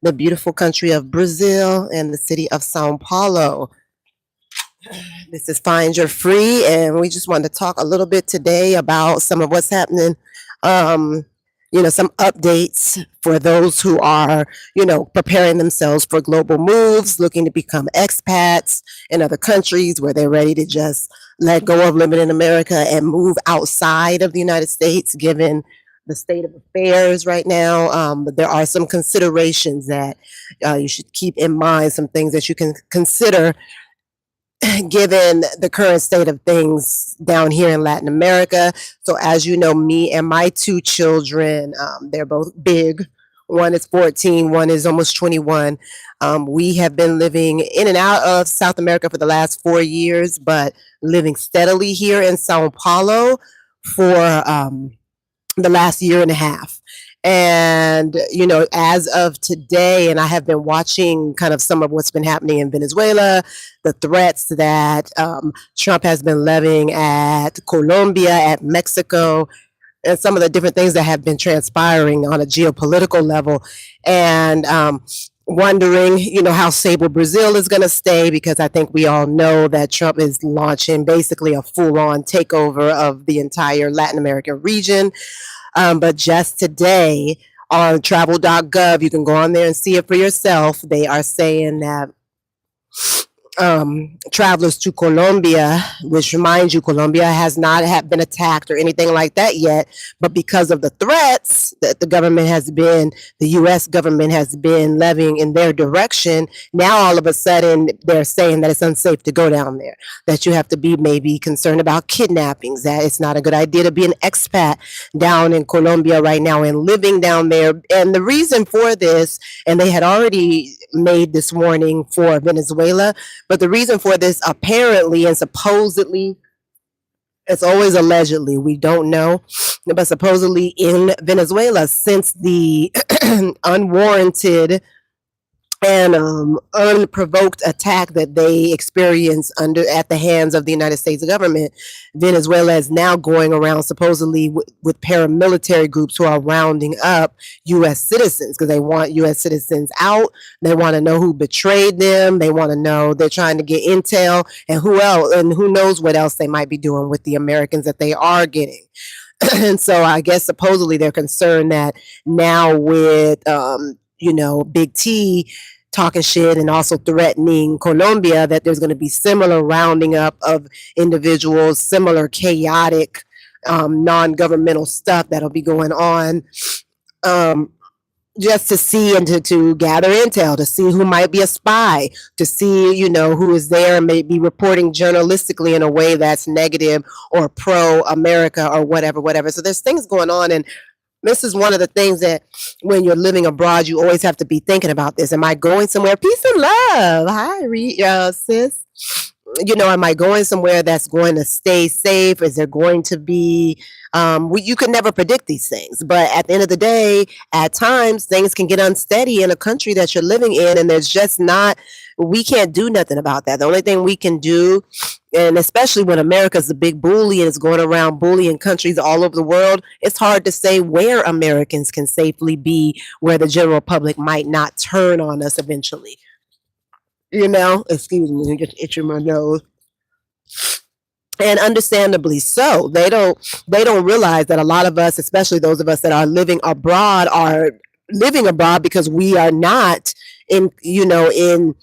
the beautiful country of Brazil and the city of Sao Paulo. This is Find Your Free, and we just wanted to talk a little bit today about some of what's happening. Um, some updates for those who are, preparing themselves for global moves, looking to become expats in other countries where they're ready to just let go of living in America and move outside of the United States, given the state of affairs right now. But there are some considerations that you should keep in mind, some things that you can consider given the current state of things down here in Latin America. So, as you know, me and my two children, they're both big. One is 14, one is almost 21. We have been living in and out of South America for the last 4 years, but living steadily here in Sao Paulo for the last year and a half. And, as of today, and I have been watching kind of some of what's been happening in Venezuela, the threats that Trump has been levying at Colombia, at Mexico, and some of the different things that have been transpiring on a geopolitical level. And wondering, how stable Brazil is going to stay, because I think we all know that Trump is launching basically a full-on takeover of the entire Latin American region. But just today on travel.gov, you can go on there and see it for yourself. They are saying that travelers to Colombia, which reminds you, Colombia has not been attacked or anything like that yet, but because of the threats that the U.S. government has been levying in their direction, now all of a sudden they're saying that it's unsafe to go down there, that you have to be maybe concerned about kidnappings, that it's not a good idea to be an expat down in Colombia right now and living down there. And the reason for this, and they had already made this warning for Venezuela, but the reason for this apparently and supposedly, it's always allegedly, we don't know, but supposedly in Venezuela, since the unwarranted and unprovoked attack that they experienced at the hands of the United States government, Venezuela is now going around supposedly with paramilitary groups who are rounding up U.S. citizens, because they want U.S. citizens out. They want to know who betrayed them. They want to know, they're trying to get intel, and who else, and who knows what else they might be doing with the Americans that they are getting. And so I guess supposedly they're concerned that now with Big T talking shit and also threatening Colombia, that there's going to be similar rounding up of individuals, similar chaotic, non-governmental stuff that'll be going on, just to see and to gather intel, to see who might be a spy, to see, who is there and may be reporting journalistically in a way that's negative or pro-America or whatever. So there's things going on, and this is one of the things that when you're living abroad, you always have to be thinking about this. Am I going somewhere? Peace and love. Hi, sis. Am I going somewhere that's going to stay safe? Is there going to be, you can never predict these things. But at the end of the day, at times, things can get unsteady in a country that you're living in. And there's just we can't do nothing about that. The only thing we can do, and especially when America's the big bully and is going around bullying countries all over the world, it's hard to say where Americans can safely be, where the general public might not turn on us eventually. Excuse me, just itching my nose. And understandably so. They don't realize that a lot of us, especially those of us that are living abroad because we are not in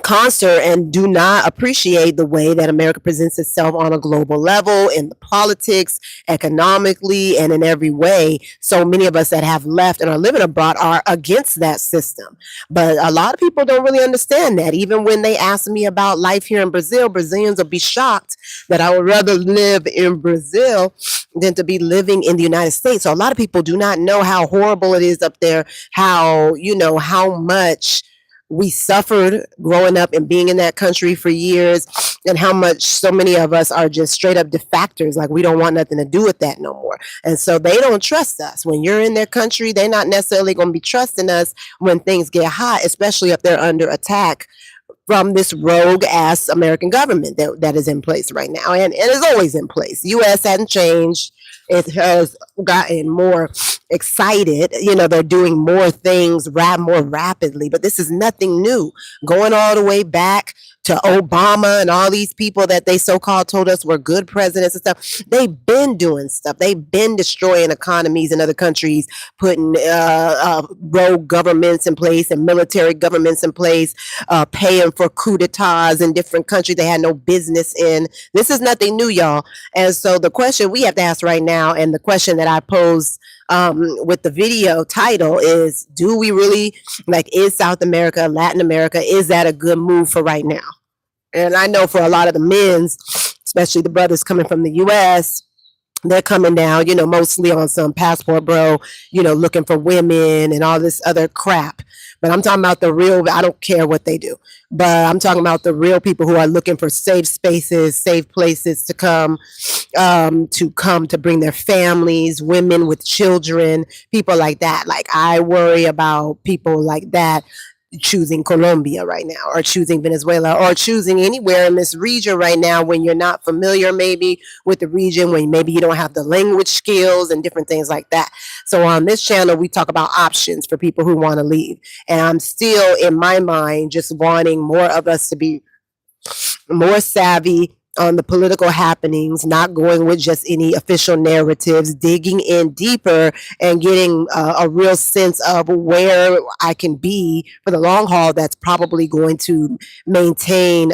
concert and do not appreciate the way that America presents itself on a global level, in the politics, economically, and in every way. So many of us that have left and are living abroad are against that system. But a lot of people don't really understand that. Even when they ask me about life here in Brazil, Brazilians will be shocked that I would rather live in Brazil than to be living in the United States. So a lot of people do not know how horrible it is up there, how much we suffered growing up and being in that country for years, and how much so many of us are just straight up defectors. Like, we don't want nothing to do with that no more. And so they don't trust us. When you're in their country, they're not necessarily going to be trusting us when things get hot, especially if they're under attack from this rogue ass American government that is in place right now, and is always in place. U.S. hasn't changed. It has gotten more excited. They're doing more things more rapidly, but this is nothing new. Going all the way back to Obama and all these people that they so-called told us were good presidents and stuff. They've been doing stuff. They've been destroying economies in other countries, putting rogue governments in place and military governments in place, paying for coup d'etats in different countries they had no business in. This is nothing new, y'all. And so the question we have to ask right now, and the question that I posed with the video title is, do we really, is South America, Latin America, is that a good move for right now? And I know for a lot of the men's, especially the brothers coming from the US, they're coming down, mostly on some passport bro, looking for women and all this other crap. But I'm talking about the real, I don't care what they do, but I'm talking about the real people who are looking for safe spaces, safe places to come to bring their families, women with children, people like that. Like, I worry about people like that choosing Colombia right now, or choosing Venezuela, or choosing anywhere in this region right now when you're not familiar maybe with the region, when maybe you don't have the language skills and different things like that. So on this channel, we talk about options for people who want to leave. And I'm still, in my mind, just wanting more of us to be more savvy on the political happenings, not going with just any official narratives, digging in deeper and getting a real sense of where I can be for the long haul that's probably going to maintain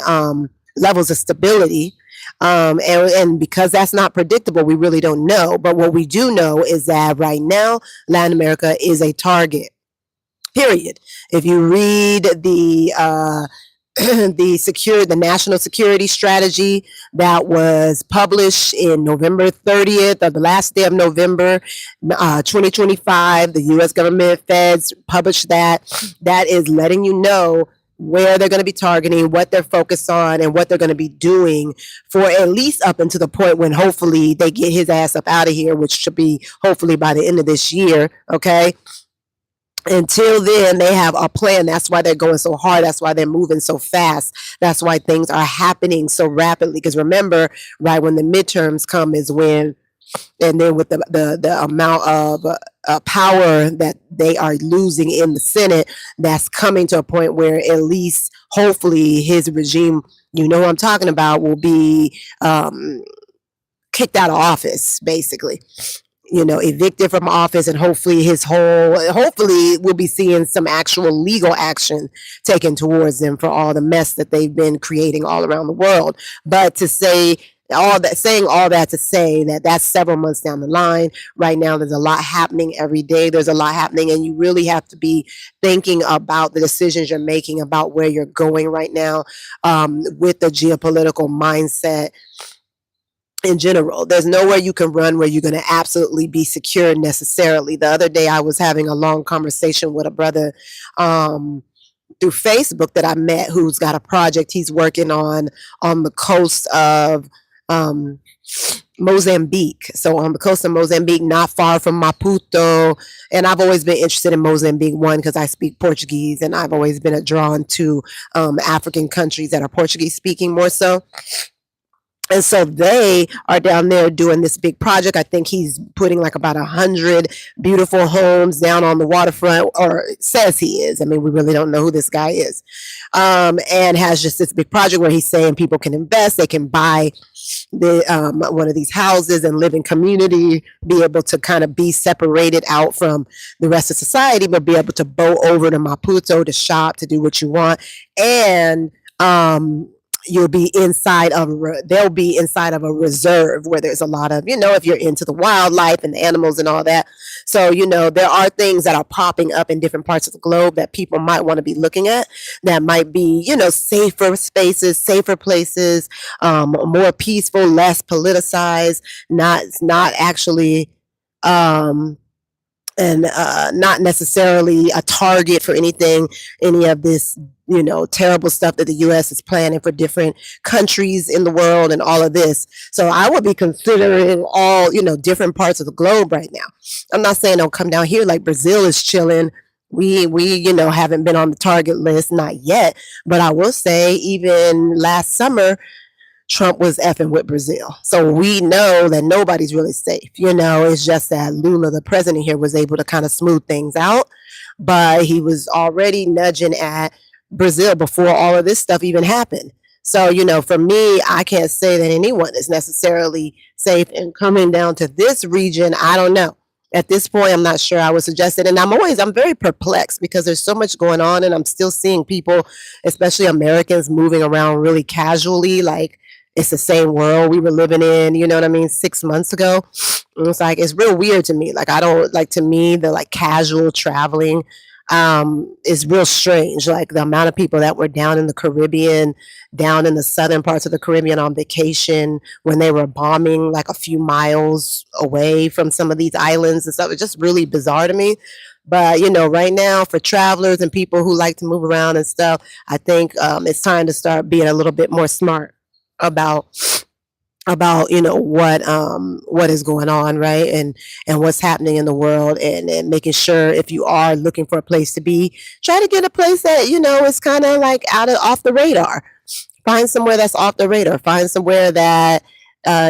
levels of stability. And because that's not predictable, we really don't know. But what we do know is that right now, Latin America is a target, period. If you read the national security strategy that was published in November 30th, or the last day of November 2025, the U.S. government feds published that. That is letting you know where they're going to be targeting, what they're focused on, and what they're going to be doing for at least up until the point when hopefully they get his ass up out of here, which should be hopefully by the end of this year. Okay. Until then, they have a plan. That's why they're going so hard. That's why they're moving so fast. That's why things are happening so rapidly. Because remember, right when the midterms come is when, and then with the amount of power that they are losing in the Senate, that's coming to a point where at least, hopefully, his regime, what I'm talking about, will be kicked out of office, basically. Evicted from office, and hopefully we'll be seeing some actual legal action taken towards them for all the mess that they've been creating all around the world. But to say saying all that to say that that's several months down the line. Right now, there's a lot happening every day. There's a lot happening, and you really have to be thinking about the decisions you're making, about where you're going right now, with the geopolitical mindset in general. There's nowhere you can run where you're going to absolutely be secure necessarily. The other day, I was having a long conversation with a brother through Facebook that I met, who's got a project he's working on the coast of Mozambique. So on the coast of Mozambique, not far from Maputo. And I've always been interested in Mozambique, one, because I speak Portuguese, and I've always been drawn to African countries that are Portuguese speaking more so. And so they are down there doing this big project. I think he's putting like about 100 beautiful homes down on the waterfront, or says he is. I mean, we really don't know who this guy is. And has just this big project where he's saying people can invest, they can buy one of these houses and live in community, be able to kind of be separated out from the rest of society, but be able to boat over to Maputo to shop, to do what you want. And they'll be inside of a reserve where there's a lot of, if you're into the wildlife and the animals and all that. So, there are things that are popping up in different parts of the globe that people might want to be looking at, that might be, safer spaces, safer places, more peaceful, less politicized, not actually, and not necessarily a target for any of this, terrible stuff that the U.S. is planning for different countries in the world and all of this. So I would be considering all, different parts of the globe right now. I'm not saying don't come down here, like Brazil is chilling We haven't been on the target list, not yet. But I will say, even last summer, Trump was effing with Brazil. So we know that nobody's really safe. It's just that Lula, the president here, was able to kind of smooth things out, but he was already nudging at Brazil before all of this stuff even happened. So, for me, I can't say that anyone is necessarily safe. And coming down to this region, I don't know. At this point, I'm not sure I would suggest it. And I'm very perplexed because there's so much going on, and I'm still seeing people, especially Americans, moving around really casually, like it's the same world we were living in, you know what I mean, 6 months ago. And it's like, it's real weird to me. Like, I don't like, to me, the like casual traveling is real strange. Like the amount of people that were down in the Caribbean, down in the southern parts of the Caribbean on vacation when they were bombing like a few miles away from some of these islands and stuff. It's just really bizarre to me. But right now for travelers and people who like to move around and stuff, I think it's time to start being a little bit more smart about what is going on, right, and what's happening in the world, and making sure if you are looking for a place to be, try to get a place that is kind of like out of off the radar. Find somewhere that's off the radar. Find somewhere that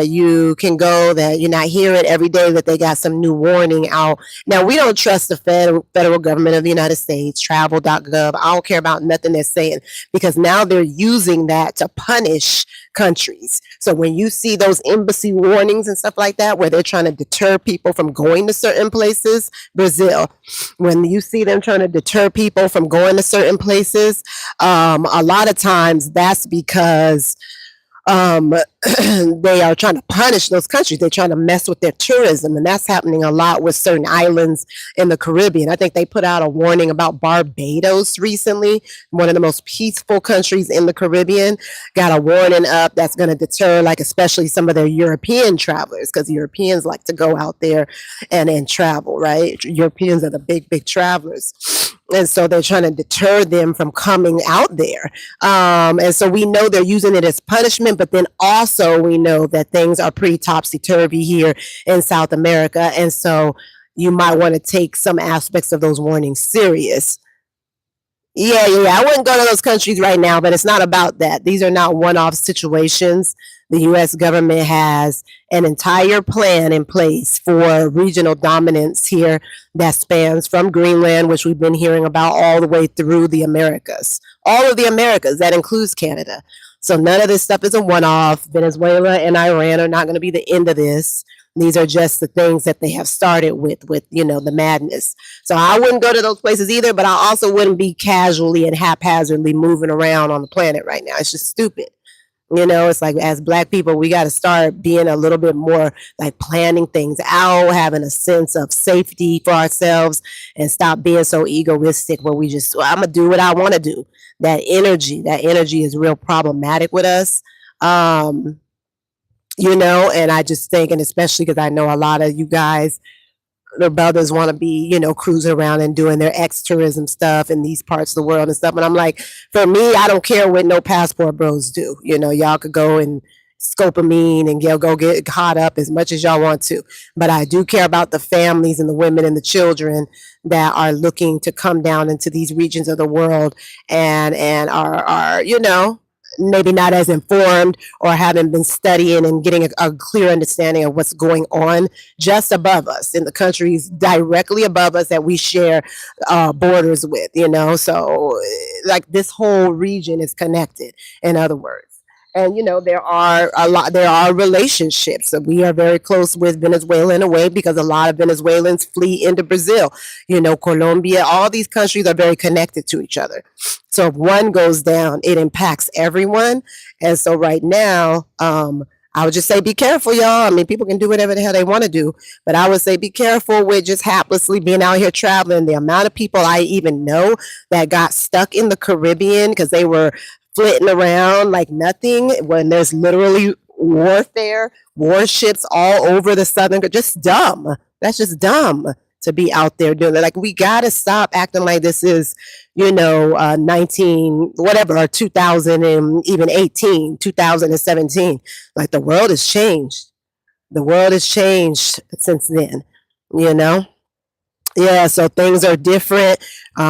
you can go, that you're not hearing every day that they got some new warning out. Now, we don't trust the federal government of the United States, travel.gov. I don't care about nothing they're saying, because now they're using that to punish countries. So when you see those embassy warnings and stuff like that, where they're trying to deter people from going to certain places, Brazil, when you see them trying to deter people from going to certain places, a lot of times that's because um, they are trying to punish those countries. They're trying to mess with their tourism, and that's happening a lot with certain islands in the Caribbean. I think they put out a warning about Barbados recently, one of the most peaceful countries in the Caribbean. Got a warning up that's going to deter, like, especially some of their European travelers, because Europeans like to go out there and travel, right? Europeans are the big travelers. And so they're trying to deter them from coming out there. And so we know they're using it as punishment, but then also we know that things are pretty topsy-turvy here in South America. And so you might want to take some aspects of those warnings serious. Yeah. I wouldn't go to those countries right now, but it's not about that. These are not one-off situations. The US government has an entire plan in place for regional dominance here that spans from Greenland, which we've been hearing about, all the way through the Americas. All of the Americas, that includes Canada. So none of this stuff is a one-off. Venezuela and Iran are not going to be the end of this. These are just the things that they have started with the madness. So I wouldn't go to those places either, but I also wouldn't be casually and haphazardly moving around on the planet right now. It's just stupid. It's like, as Black people, we got to start being a little bit more like planning things out, having a sense of safety for ourselves, and stop being so egoistic where we just, well, I'm going to do what I want to do. That energy is real problematic with us. And I just think, and especially because I know a lot of you guys, the brothers, want to be, cruising around and doing their ex-tourism stuff in these parts of the world and stuff. And I'm like, for me, I don't care what no passport bros do. Y'all could go and scopamine and go get caught up as much as y'all want to. But I do care about the families and the women and the children that are looking to come down into these regions of the world and are maybe not as informed, or haven't been studying and getting a clear understanding of what's going on just above us in the countries directly above us that we share borders with, so like this whole region is connected, in other words. And there are relationships that we are very close with Venezuela in a way, because a lot of Venezuelans flee into Brazil. Colombia, all these countries are very connected to each other. So if one goes down, it impacts everyone. And so right now, I would just say be careful, y'all. I mean, people can do whatever the hell they want to do, but I would say be careful with just haplessly being out here traveling. The amount of people I even know that got stuck in the Caribbean because they were flitting around like nothing, when there's literally warfare, warships all over the southern, just dumb. That's just dumb to be out there doing that. Like, we got to stop acting like this is, 19, whatever, or 2000, and even 18, 2017. Like, the world has changed. The world has changed since then, you know? Yeah, so things are different.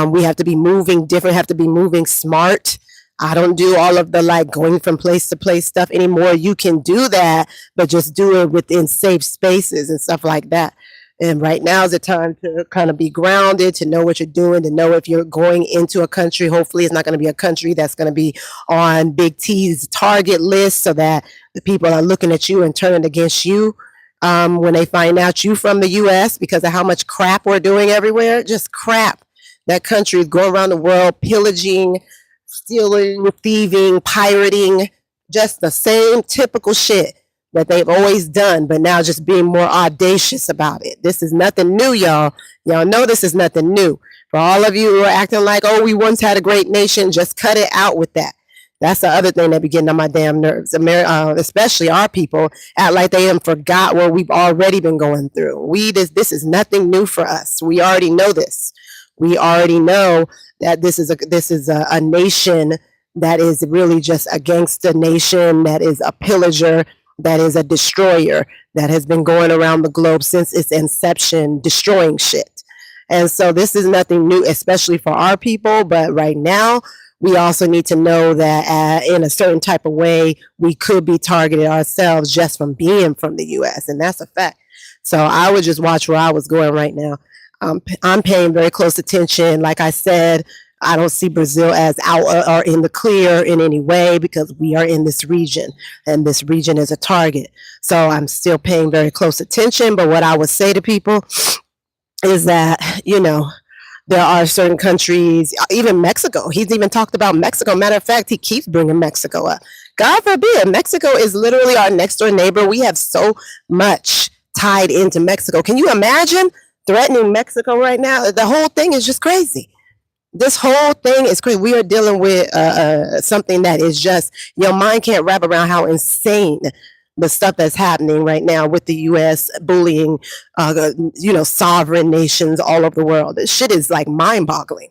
We have to be moving different, have to be moving smart. I don't do all of the like going from place to place stuff anymore. You can do that, but just do it within safe spaces and stuff like that. And right now is the time to kind of be grounded, to know what you're doing, to know if you're going into a country. Hopefully, it's not going to be a country that's going to be on Big T's target list so that the people are looking at you and turning against you when they find out you from the US because of how much crap we're doing everywhere. Just crap. That country is going around the world pillaging, stealing, thieving, pirating, just the same typical shit that they've always done, but now just being more audacious about it. This is nothing new, y'all. Y'all know this is nothing new. For all of you who are acting like, oh, we once had a great nation, just cut it out with that. That's the other thing that be getting on my damn nerves. Especially our people act like they have forgot what we've already been going through. This is nothing new for us. We already know this. We already know that this is a nation that is really just a gangster nation, that is a pillager, that is a destroyer, that has been going around the globe since its inception, destroying shit. And so this is nothing new, especially for our people. But right now, we also need to know that in a certain type of way, we could be targeted ourselves just from being from the US. And that's a fact. So I would just watch where I was going right now. I'm paying very close attention. Like I said, I don't see Brazil as out or in the clear in any way because we are in this region and this region is a target. So I'm still paying very close attention. But what I would say to people is that, there are certain countries, even Mexico. He's even talked about Mexico. Matter of fact, he keeps bringing Mexico up. God forbid, Mexico is literally our next door neighbor. We have so much tied into Mexico. Can you imagine threatening Mexico right now? The whole thing is just crazy. This whole thing is crazy. We are dealing with something that is just, your mind can't wrap around how insane the stuff that's happening right now with the U.S. bullying, sovereign nations all over the world. This shit is like mind-boggling,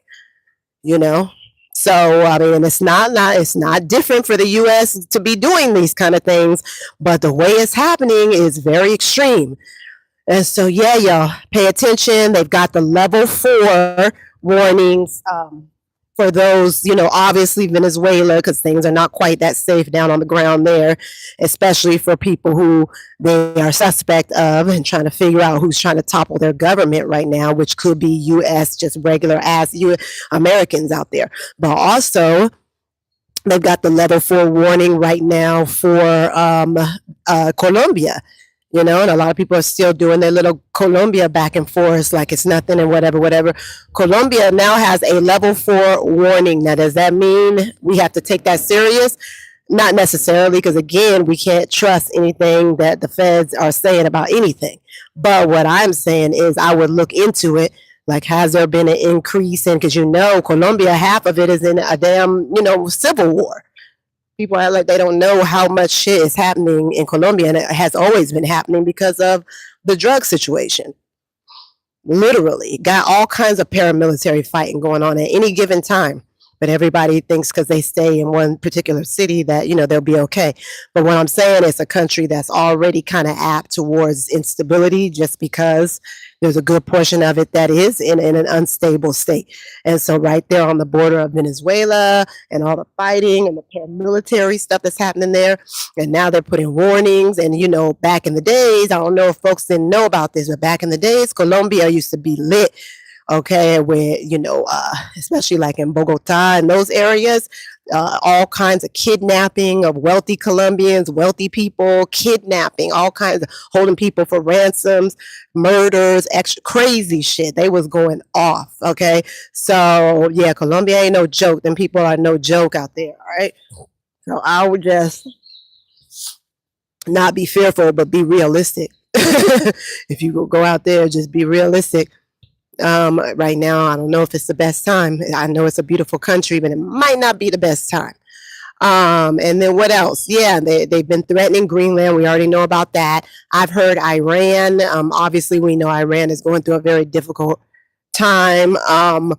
you know. So I mean, it's not different for the U.S. to be doing these kind of things, but the way it's happening is very extreme. And so, yeah, y'all pay attention. They've got the level 4 warnings for those, obviously Venezuela, because things are not quite that safe down on the ground there, especially for people who they are suspect of and trying to figure out who's trying to topple their government right now, which could be U.S., just regular ass Americans out there. But also, they've got the level 4 warning right now for Colombia. And a lot of people are still doing their little Colombia back and forth like it's nothing and whatever. Colombia now has a level 4 warning. Now, does that mean we have to take that serious? Not necessarily, because again, we can't trust anything that the feds are saying about anything. But what I'm saying is I would look into it. Like, has there been an increase in, because Colombia, half of it is in a damn, civil war. People act like they don't know how much shit is happening in Colombia, and it has always been happening because of the drug situation. Literally, got all kinds of paramilitary fighting going on at any given time. But everybody thinks because they stay in one particular city that, they'll be okay. But what I'm saying is a country that's already kind of apt towards instability just because there's a good portion of it that is in an unstable state. And so right there on the border of Venezuela and all the fighting and the paramilitary stuff that's happening there. And now they're putting warnings. And, back in the days, I don't know if folks didn't know about this, but back in the days, Colombia used to be lit. Okay, where, especially like in Bogota and those areas, all kinds of kidnapping of wealthy Colombians, wealthy people, kidnapping, all kinds of holding people for ransoms, murders, extra crazy shit. They was going off. Okay, so yeah, Colombia ain't no joke. Them people are no joke out there. All right, so I would just not be fearful, but be realistic. If you go out there, just be realistic. Right now, I don't know if it's the best time. I know it's a beautiful country, but it might not be the best time. And then what else? Yeah, they've been threatening Greenland. We already know about that. I've heard Iran. Obviously, we know Iran is going through a very difficult time. I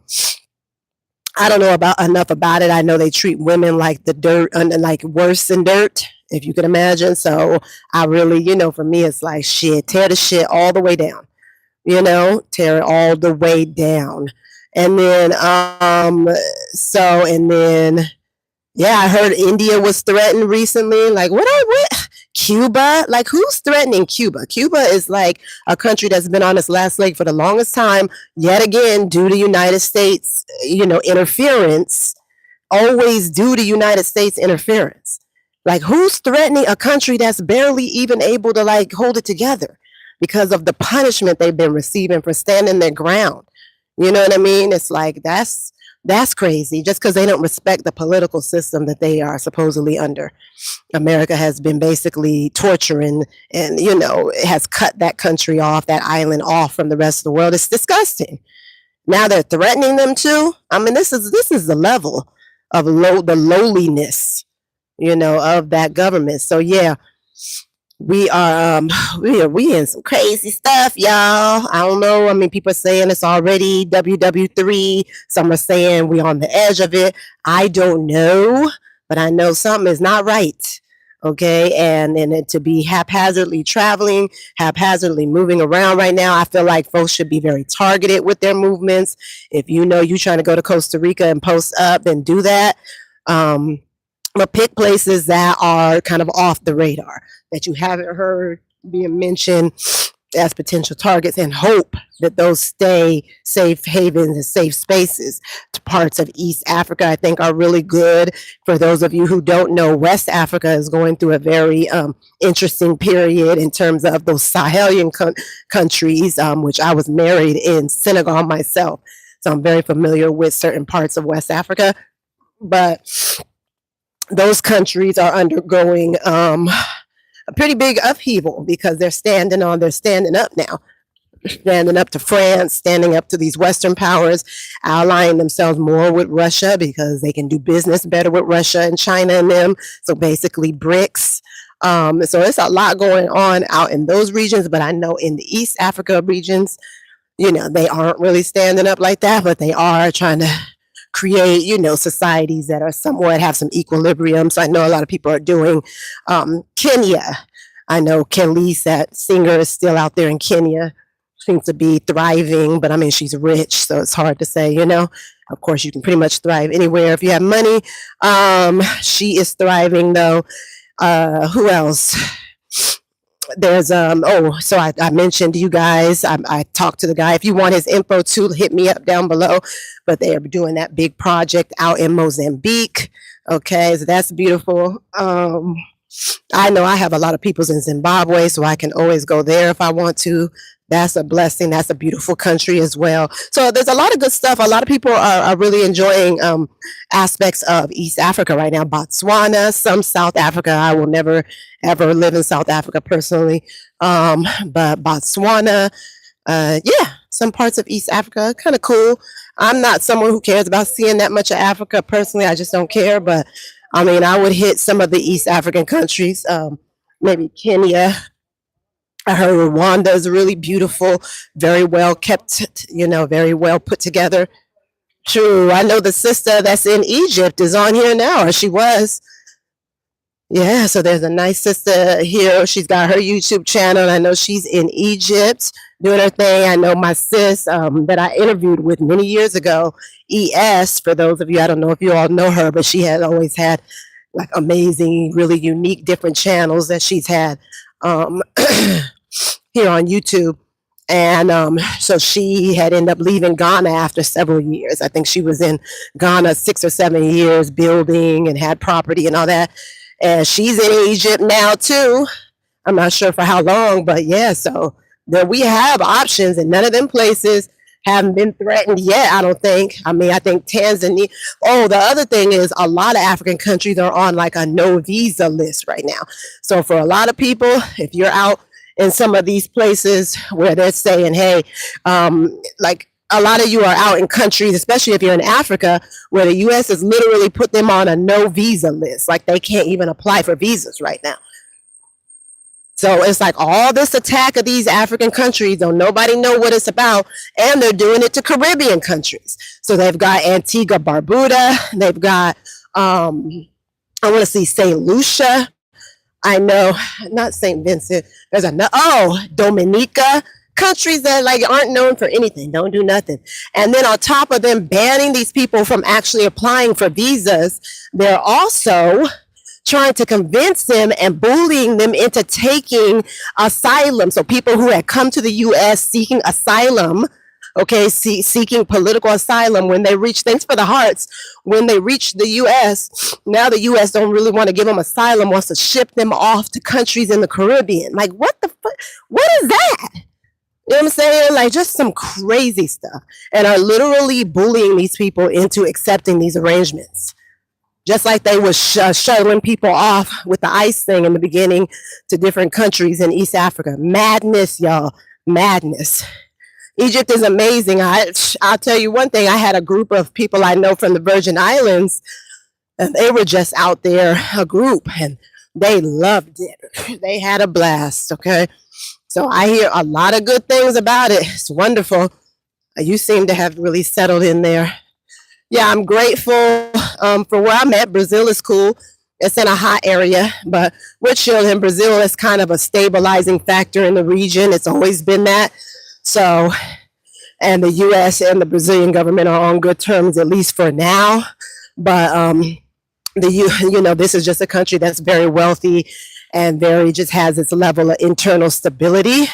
don't know enough about it. I know they treat women like the dirt, like worse than dirt, if you can imagine. So I really, for me, it's like shit, tear the shit all the way down. tear it all the way down. And then, and then, yeah, I heard India was threatened recently. Like, what? Cuba? Like, who's threatening Cuba? Cuba is like a country that's been on its last leg for the longest time, yet again, due to United States, interference, always due to United States interference. Like, who's threatening a country that's barely even able to like hold it together because of the punishment they've been receiving for standing their ground? You know what I mean? It's like that's crazy. Just because they don't respect the political system that they are supposedly under. America has been basically torturing and it has cut that country off, that island off from the rest of the world. It's disgusting. Now they're threatening them too. I mean, this is the level of the lowliness, of that government. So yeah, we are we in some crazy stuff, y'all. I don't know. I mean, people are saying it's already WW3. Some are saying we on the edge of it. I don't know, but I know something is not right. Okay, and it, to be haphazardly traveling, haphazardly moving around right now, I feel like folks should be very targeted with their movements. If you know you're trying to go to Costa Rica and post up, then do that. But pick places that are kind of off the radar, that you haven't heard being mentioned as potential targets, and hope that those stay safe havens and safe spaces. To parts of East Africa, I think, are really good. For those of you who don't know, West Africa is going through a very interesting period in terms of those Sahelian countries, which I was married in Senegal myself. So I'm very familiar with certain parts of West Africa. But those countries are undergoing a pretty big upheaval because they're standing up now, standing up to France, standing up to these Western powers, allying themselves more with Russia because they can do business better with Russia and China and them. So basically BRICS. So it's a lot going on out in those regions, but I know in the East Africa regions, they aren't really standing up like that, but they are trying to create, societies that are somewhat have some equilibrium. So I know a lot of people are doing Kenya. I know Kelly's, that singer, is still out there in Kenya, seems to be thriving, but I mean, she's rich, so it's hard to say, Of course, you can pretty much thrive anywhere if you have money. She is thriving though. Who else? There's so I mentioned to you guys, I talked to the guy. If you want his info too, hit me up down below. But they are doing that big project out in Mozambique. Okay, so that's beautiful. I know I have a lot of peoples in Zimbabwe, so I can always go there if I want to. That's a blessing. That's a beautiful country as well. So there's a lot of good stuff. A lot of people are really enjoying aspects of East Africa right now. Botswana, some South Africa. I will never, ever live in South Africa personally. But Botswana, yeah, some parts of East Africa, kind of cool. I'm not someone who cares about seeing that much of Africa personally. I just don't care. But I mean, I would hit some of the East African countries, maybe Kenya. I heard Rwanda is really beautiful, very well kept, very well put together. True. I know the sister that's in Egypt is on here now, or she was. Yeah, so there's a nice sister here. She's got her YouTube channel. And I know she's in Egypt doing her thing. I know my sis that I interviewed with many years ago, ES, for those of you, I don't know if you all know her, but she has always had like amazing, really unique, different channels that she's had here on YouTube. And so she had ended up leaving Ghana after several years. I think she was in Ghana 6 or 7 years building and had property and all that. And she's in Egypt now too. I'm not sure for how long, but yeah, so there we have options, and none of them places haven't been threatened yet, I don't think. I mean, I think Tanzania. Oh, the other thing is a lot of African countries are on like a no visa list right now. So for a lot of people, if you're out in some of these places where they're saying, hey, like a lot of you are out in countries, especially if you're in Africa, where the U.S. has literally put them on a no visa list. Like they can't even apply for visas right now. So it's like all this attack of these African countries, don't nobody know what it's about, and they're doing it to Caribbean countries. So they've got Antigua, Barbuda, they've got, I want to see St. Lucia. I know, not St. Vincent. There's another, Dominica. countries that like aren't known for anything, don't do nothing. And then on top of them banning these people from actually applying for visas, they're also trying to convince them and bullying them into taking asylum. So people who had come to the US seeking asylum, okay, seeking political asylum, when they reach, thanks for the hearts, when they reach the US, now the US don't really want to give them asylum, wants to ship them off to countries in the Caribbean. Like, what the fuck? What is that? You know what I'm saying? Like, just some crazy stuff. And are literally bullying these people into accepting these arrangements. Just like they was shuttling people off with the ICE thing in the beginning to different countries in East Africa. Madness, y'all. Madness. Egypt is amazing. I'll tell you one thing. I had a group of people I know from the Virgin Islands, and they were just out there, a group, and they loved it. They had a blast, okay? So I hear a lot of good things about it. It's wonderful. You seem to have really settled in there. Yeah, I'm grateful for where I'm at. Brazil is cool. It's in a hot area, but we're chill in Brazil. It's kind of a stabilizing factor in the region. It's always been that. So, and the U.S. and the Brazilian government are on good terms, at least for now. But this is just a country that's very wealthy and very just has its level of internal stability.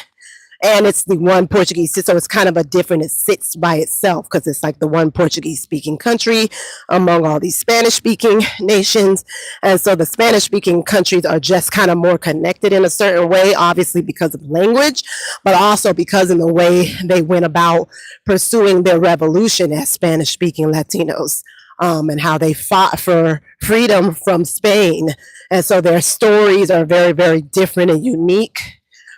And it's the one Portuguese, so it's kind of a different, it sits by itself because it's like the one Portuguese speaking country among all these Spanish speaking nations. And so the Spanish speaking countries are just kind of more connected in a certain way, obviously because of language, but also because in the way they went about pursuing their revolution as Spanish speaking Latinos. And how they fought for freedom from Spain. And so their stories are very, very different and unique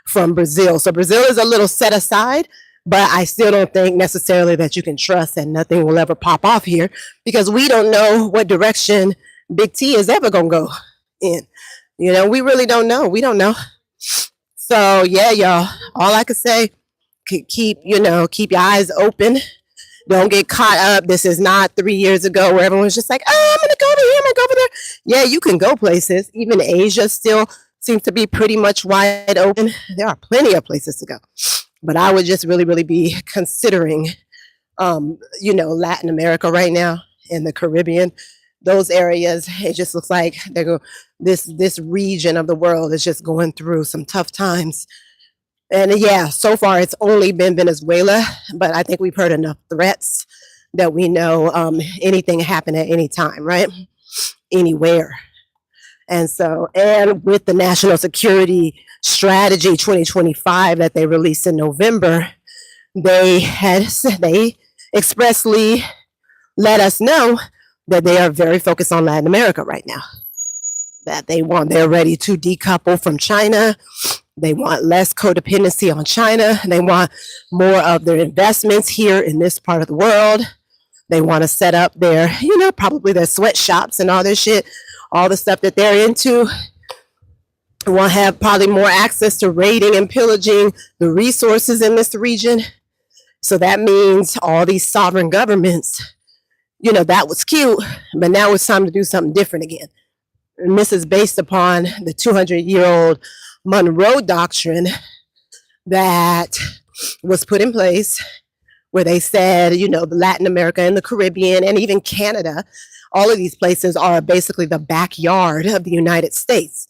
from Brazil. So Brazil is a little set aside, but I still don't think necessarily that you can trust that nothing will ever pop off here because we don't know what direction Big T is ever going to go in. You know, we really don't know. We don't know. So yeah, y'all, all I could say, keep your eyes open. Don't get caught up. This is not 3 years ago where everyone's just like, oh, I'm going to go over here, I'm going to go over there. Yeah, you can go places. Even Asia still seems to be pretty much wide open. There are plenty of places to go. But I would just really, really be considering, Latin America right now and the Caribbean. Those areas, it just looks like this region of the world is just going through some tough times. And yeah, so far it's only been Venezuela, but I think we've heard enough threats that we know anything happen at any time, right? Anywhere. And so, and with the National Security Strategy 2025 that they released in November, they expressly let us know that they are very focused on Latin America right now. That they're ready to decouple from China. They want less codependency on China. They want more of their investments here in this part of the world. They want to set up their, probably their sweatshops and all this shit, all the stuff that they're into. They want to have probably more access to raiding and pillaging the resources in this region. So that means all these sovereign governments, that was cute, but now it's time to do something different again. And this is based upon the 200-year-old Monroe Doctrine that was put in place where they said, Latin America and the Caribbean and even Canada, all of these places are basically the backyard of the United States.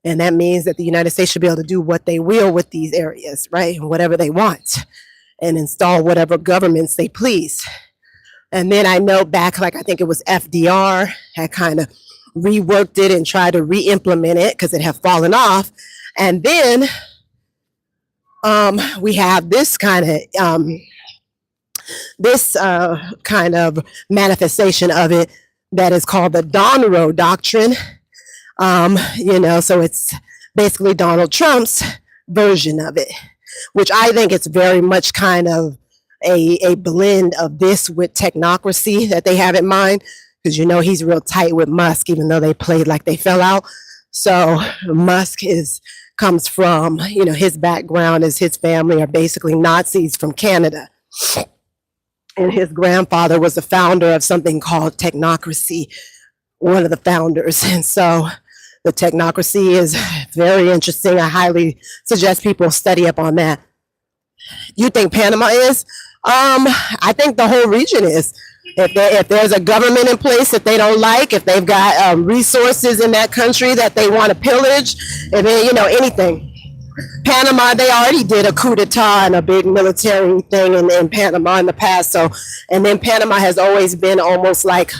And that means that the United States should be able to do what they will with these areas, right? And whatever they want and install whatever governments they please. And then I know back, I think it was FDR had kind of reworked it and tried to re-implement it because it had fallen off. And then we have this kind of manifestation of it that is called the Monroe Doctrine. So it's basically Donald Trump's version of it, which I think it's very much kind of a blend of this with technocracy that they have in mind. Because he's real tight with Musk, even though they played like they fell out. So Musk comes from, his background is his family are basically Nazis from Canada. And his grandfather was the founder of something called technocracy, one of the founders. And so the technocracy is very interesting. I highly suggest people study up on that. You think Panama is? I think the whole region is. If there's a government in place that they don't like, if they've got resources in that country that they want to pillage, and then anything. Panama, they already did a coup d'etat and a big military thing in Panama in the past. So, and then Panama has always been almost like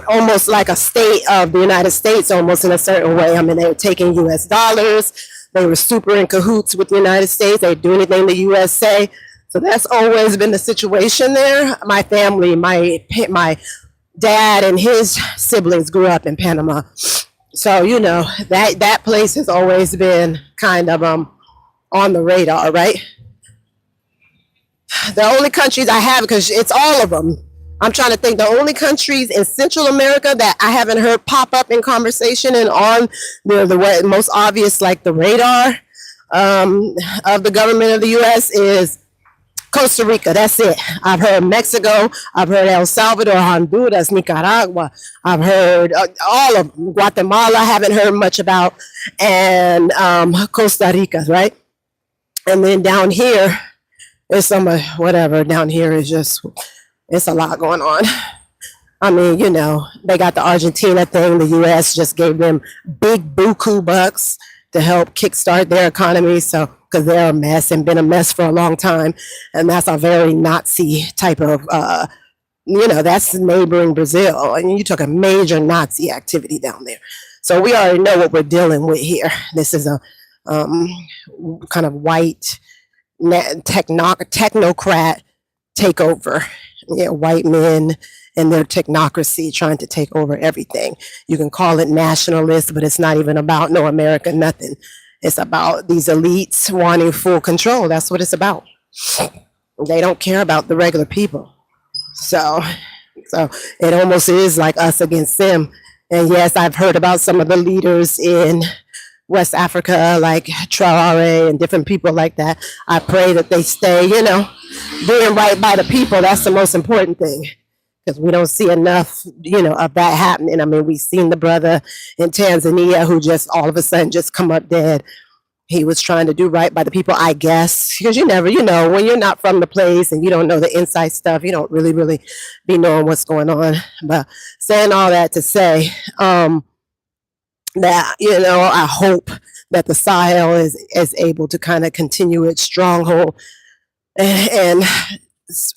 a state of the United States, almost in a certain way. I mean, they were taking U.S. dollars. They were super in cahoots with the United States. They do anything the U.S. say. So that's always been the situation there. My family, my dad and his siblings grew up in Panama. So, that place has always been kind of on the radar, right? The only countries I have, because it's all of them. I'm trying to think the only countries in Central America that I haven't heard pop up in conversation and on the most obvious, like the radar of the government of the U.S. is Costa Rica. That's it. I've heard Mexico. I've heard El Salvador, Honduras, Nicaragua. I've heard all of them. Guatemala, I haven't heard much about. And Costa Rica, right? And then down here, there's some whatever. Down here is just, it's a lot going on. I mean, they got the Argentina thing. The U.S. just gave them big buku bucks to help kickstart their economy. So, because they're a mess and been a mess for a long time. And that's a very Nazi type of, that's neighboring Brazil. I mean, you took a major Nazi activity down there. So we already know what we're dealing with here. This is a kind of white technocrat takeover. Yeah, white men and their technocracy trying to take over everything. You can call it nationalist, but it's not even about no America, nothing. It's about these elites wanting full control. That's what it's about. They don't care about the regular people. So it almost is like us against them. And yes, I've heard about some of the leaders in West Africa, like Traore and different people like that. I pray that they stay, doing right by the people. That's the most important thing. Because we don't see enough, of that happening. I mean, we've seen the brother in Tanzania who just all of a sudden just come up dead. He was trying to do right by the people, I guess. Because you never, when you're not from the place and you don't know the inside stuff, you don't really be knowing what's going on. But saying all that to say that, I hope that the Sahel is able to kind of continue its stronghold and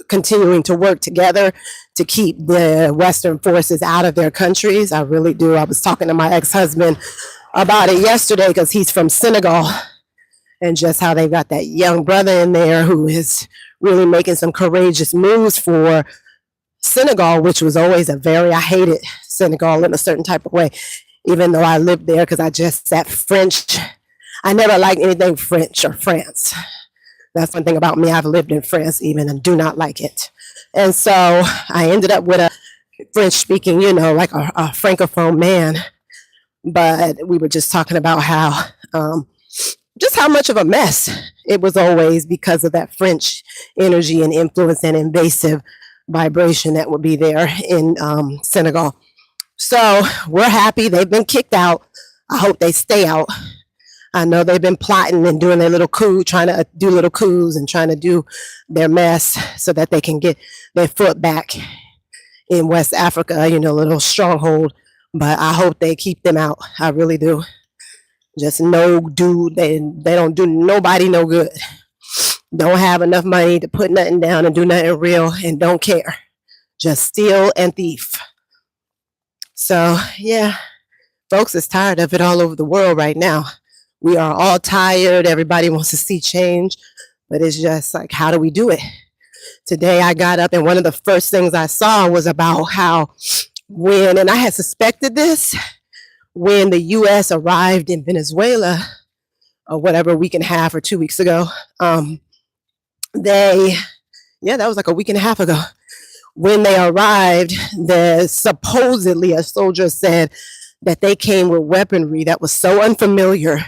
continuing to work together to keep the Western forces out of their countries. I really do. I was talking to my ex-husband about it yesterday because he's from Senegal, and just how they got that young brother in there who is really making some courageous moves for Senegal, which was always I hated Senegal in a certain type of way, even though I lived there because I never liked anything French or France. That's one thing about me. I've lived in France even and do not like it. And so I ended up with a French speaking, like a Francophone man. But we were just talking about how, just how much of a mess it was always because of that French energy and influence and invasive vibration that would be there in Senegal. So we're happy. They've been kicked out. I hope they stay out. I know they've been plotting and doing their little coup, trying to do little coups and trying to do their mess so that they can get their foot back in West Africa, a little stronghold. But I hope they keep them out. I really do. Just they don't do nobody no good. Don't have enough money to put nothing down and do nothing real and don't care. Just steal and thief. So, yeah, folks is tired of it all over the world right now. We are all tired. Everybody wants to see change, but it's just like, how do we do it? Today I got up and one of the first things I saw was about how and I had suspected this, when the U.S. arrived in Venezuela, or whatever, a week and a half or 2 weeks ago, that was like a week and a half ago. When they arrived, supposedly a soldier said that they came with weaponry that was so unfamiliar,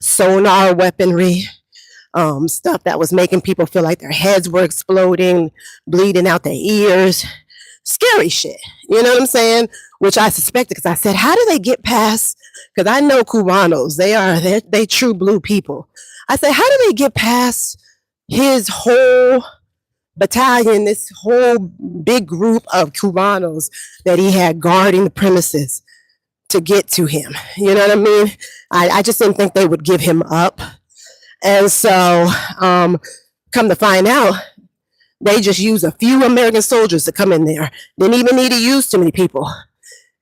sonar weaponry, stuff that was making people feel like their heads were exploding, bleeding out their ears, scary shit. You know what I'm saying? Which I suspected because I said, how do they get past? Because I know Cubanos, they true blue people. I said, how do they get past his whole battalion, this whole big group of Cubanos that he had guarding the premises to get to him. You know what I mean? I just didn't think they would give him up. And so, come to find out, they just used a few American soldiers to come in there. Didn't even need to use too many people.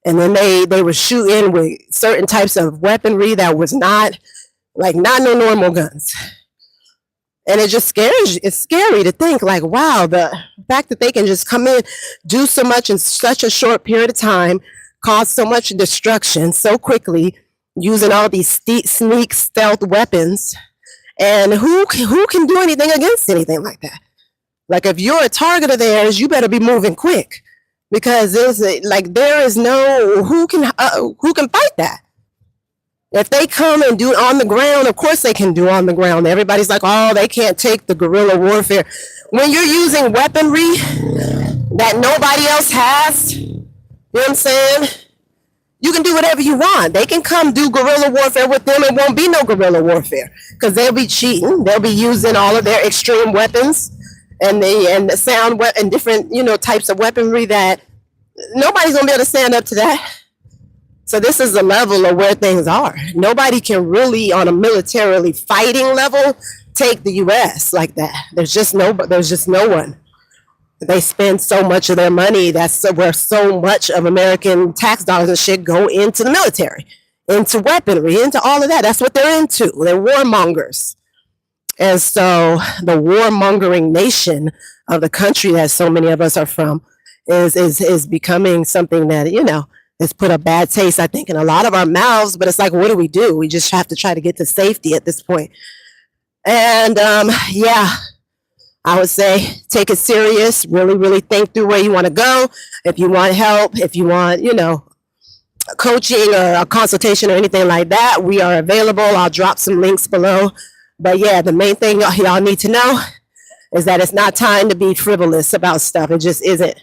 And then they were shooting with certain types of weaponry that was not no normal guns. And it just scares you. It's scary to think like, wow, the fact that they can just come in, do so much in such a short period of time, cause so much destruction so quickly, using all these sneak stealth weapons. And who can do anything against anything like that? Like, if you're a target of theirs, you better be moving quick, because there is no who can fight that. If they come and do it on the ground, of course they can do on the ground. Everybody's like, oh, they can't take the guerrilla warfare. When you're using weaponry that nobody else has, you know what I'm saying? You can do whatever you want. They can come do guerrilla warfare with them. It won't be no guerrilla warfare, because they'll be cheating. They'll be using all of their extreme weapons and the sound and different, types of weaponry that nobody's gonna be able to stand up to that. So this is the level of where things are. Nobody can really, on a militarily fighting level, take the U.S. like that. There's just no one. They spend so much of their money. That's where so much of American tax dollars and shit go into the military, into weaponry, into all of that. That's what they're into. They're warmongers. And so the warmongering nation of the country that so many of us are from is becoming something that, has put a bad taste, I think, in a lot of our mouths. But it's like, what do? We just have to try to get to safety at this point. And I would say take it serious. Really, really think through where you want to go. If you want help, if you want, coaching or a consultation or anything like that, we are available. I'll drop some links below. But yeah, the main thing y'all need to know is that it's not time to be frivolous about stuff. It just isn't.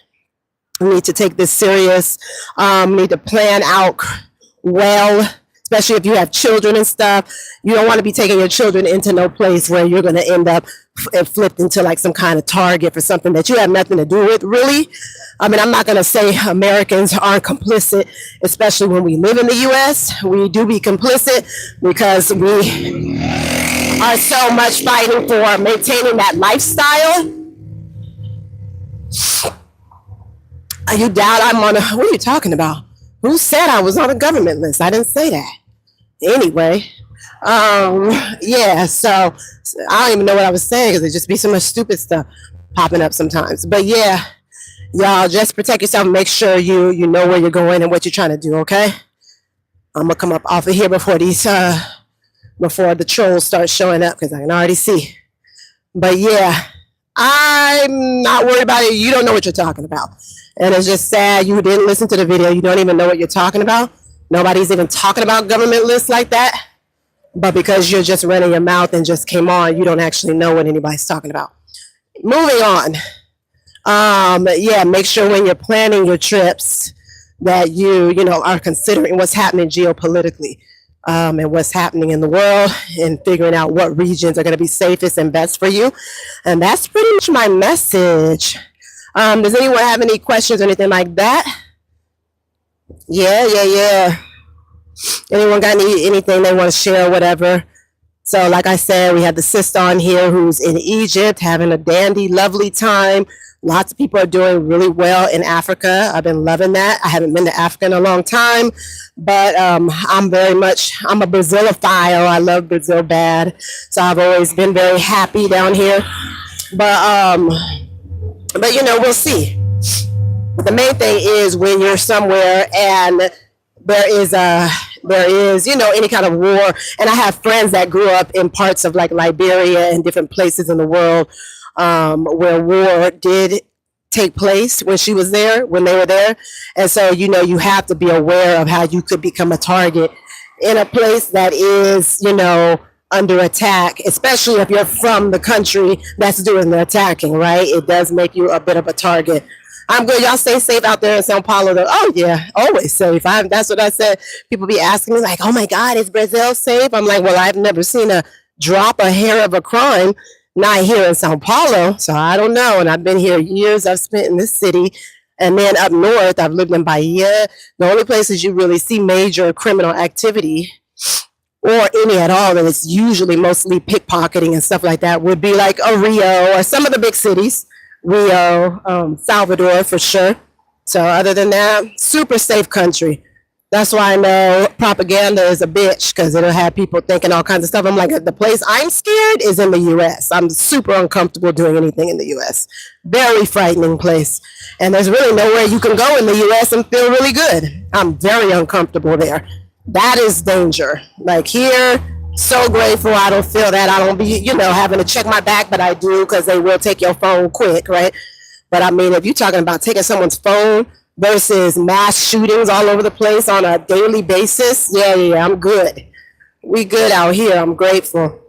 We need to take this serious. Need to plan out well, especially if you have children and stuff. You don't want to be taking your children into no place where you're going to end up flipped into like some kind of target for something that you have nothing to do with, really. I mean, I'm not going to say Americans aren't complicit, especially when we live in the U.S. We do be complicit because we are so much fighting for maintaining that lifestyle. You doubt I'm on what are you talking about? Who said I was on a government list? I didn't say that. Anyway, so I don't even know what I was saying, because there just be so much stupid stuff popping up sometimes. But yeah, y'all just protect yourself and make sure you know where you're going and what you're trying to do, okay? I'm gonna come up off of here before the trolls start showing up, because I can already see. But yeah, I'm not worried about it. You don't know what you're talking about. And it's just sad you didn't listen to the video. You don't even know what you're talking about. Nobody's even talking about government lists like that. But because you're just running your mouth and just came on, you don't actually know what anybody's talking about. Moving on. Make sure when you're planning your trips that you are considering what's happening geopolitically, and what's happening in the world, and figuring out what regions are going to be safest and best for you. And that's pretty much my message. Does anyone have any questions or anything like that? Yeah. Anyone got anything they want to share or whatever? So like I said, we have the sister on here who's in Egypt having a dandy, lovely time. Lots of people are doing really well in Africa. I've been loving that. I haven't been to Africa in a long time, but I'm a Brazilophile. I love Brazil bad. So I've always been very happy down here. But we'll see. But the main thing is when you're somewhere and there is any kind of war, and I have friends that grew up in parts of like Liberia and different places in the world where war did take place when they were there. And so, you have to be aware of how you could become a target in a place that is, under attack, especially if you're from the country that's doing the attacking, right? It does make you a bit of a target. I'm good. Y'all stay safe out there in Sao Paulo, though. Oh, yeah, always safe. That's what I said. People be asking me, like, oh, my God, is Brazil safe? I'm like, well, I've never seen a drop a hair of a crime not here in Sao Paulo, so I don't know. And I've been here years. I've spent in this city. And then up north, I've lived in Bahia. The only places you really see major criminal activity or any at all, and it's usually mostly pickpocketing and stuff like that, would be like a Rio or some of the big cities. Rio, Salvador for sure. So other than that, super safe country. That's why I know propaganda is a bitch, because it'll have people thinking all kinds of stuff. I'm like, the place I'm scared is in the US. I'm super uncomfortable doing anything in the US. Very frightening place. And there's really nowhere you can go in the US and feel really good. I'm very uncomfortable there. That is danger. Like here, so grateful I don't feel that. I don't be, having to check my back, but I do, because they will take your phone quick, right? But I mean, if you're talking about taking someone's phone versus mass shootings all over the place on a daily basis, yeah, I'm good. We good out here. I'm grateful.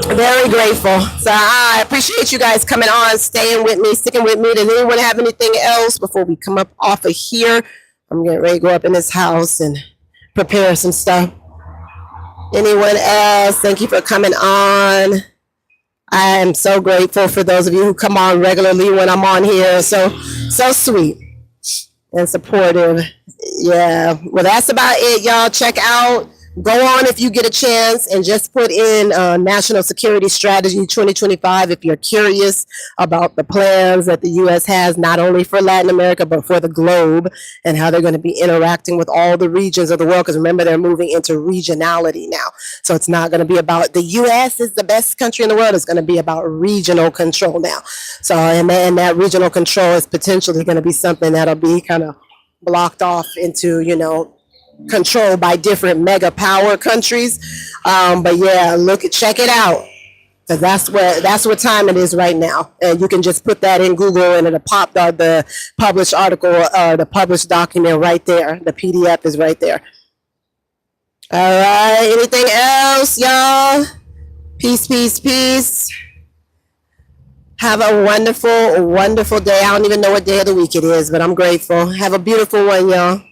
Very grateful. So I appreciate you guys coming on, staying with me, sticking with me. Does anyone have anything else before we come up off of here? I'm getting ready to go up in this house and prepare some stuff. Anyone else? Thank you for coming on. I am so grateful for those of you who come on regularly when I'm on here. So sweet and supportive. Yeah. Well, that's about it, y'all. Check out. Go on if you get a chance and just put in National Security Strategy 2025 if you're curious about the plans that the U.S. has, not only for Latin America, but for the globe, and how they're going to be interacting with all the regions of the world. Because remember, they're moving into regionality now. So it's not going to be about the U.S. is the best country in the world. It's going to be about regional control now. So, and that regional control is potentially going to be something that'll be kind of blocked off into, controlled by different mega power countries. But yeah, check it out, because that's what time it is right now. And you can just put that in Google and it'll pop the published article or the published document right there. The PDF is right there. All right, anything else, y'all? Peace, peace, peace. Have a wonderful, wonderful day. I don't even know what day of the week it is, but I'm grateful. Have a beautiful one, y'all.